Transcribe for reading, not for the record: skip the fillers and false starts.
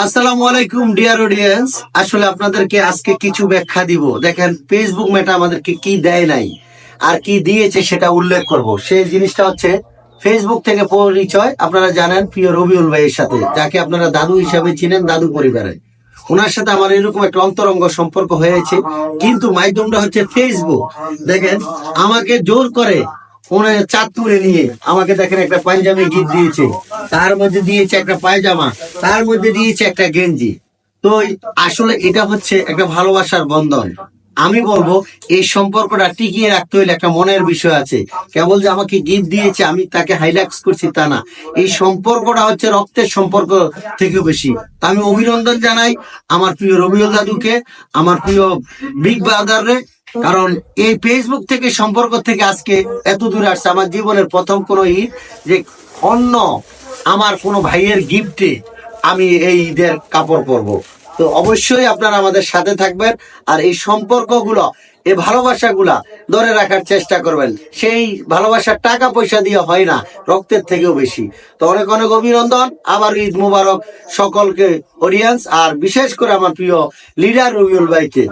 আসসালামু আলাইকুম dear audience. আসলে আপনাদেরকে আজকে কিছু ব্যাখ্যা দিব। দেখেন, ফেসবুক মেটা আমাদেরকে কি দেয় নাই আর কি দিয়েছে সেটা উল্লেখ করব। সেই জিনিসটা হচ্ছে ফেসবুক থেকে পরিচয়। আপনারা জানেন প্রিয় রবিউল ভাইয়ের সাথে, যাকে আপনারা দাদু হিসাবে চিনেন, দাদু পরিবারে। ওনার সাথে আমার এরকম একটা অন্তরঙ্গ সম্পর্ক হয়েছে, কিন্তু মাধ্যমটা হচ্ছে ফেসবুক। দেখেন, আমাকে জোর করে ওনার চাঁদপুরে নিয়ে আমাকে দেখেন একটা পাঞ্জাবি গিফট দিয়েছে, তার মধ্যে দিয়েছে একটা পায়জামা, তার মধ্যে দিয়েছে একটা গেঞ্জি। তো আসলে এটা হচ্ছে একটা ভালোবাসার বন্ধন। আমি বলবো এই সম্পর্কটা টিকিয়ে রাখতে হলে একটা মনের বিষয় আছে। কেবল যে আমাকে গিফট দিয়েছে আমি তাকে হাইলাইটস করছি তা না। এই সম্পর্কটা হচ্ছে রক্তের সম্পর্ক থেকেও বেশি। তা আমি অভিনন্দন জানাই আমার প্রিয় রবিউল দাদুকে, আমার প্রিয় বিগ ব্রাদারে। কারণ এই ফেসবুক থেকে সম্পর্ক থেকে আজকে এত দূরে আসছে। আমার জীবনের প্রথম কোনো ঈদ যে অন্য আমার কোনো ভাইয়ের গিফটে আমি এই ঈদের কাপড় পরবো। তো অবশ্যই আপনারা আমাদের সাথে থাকবেন, আর এই সম্পর্কগুলো, এই ভালোবাসাগুলা ধরে রাখার চেষ্টা করবেন। সেই ভালোবাসার টাকা পয়সা দিয়ে হয় না, রক্তের থেকেও বেশি। তো অনেক অনেক অভিনন্দন, আবার ঈদ মুবারক সকলকে অডিয়েন্স, আর বিশেষ করে আমার প্রিয় লিডার রবিউল ভাইকে।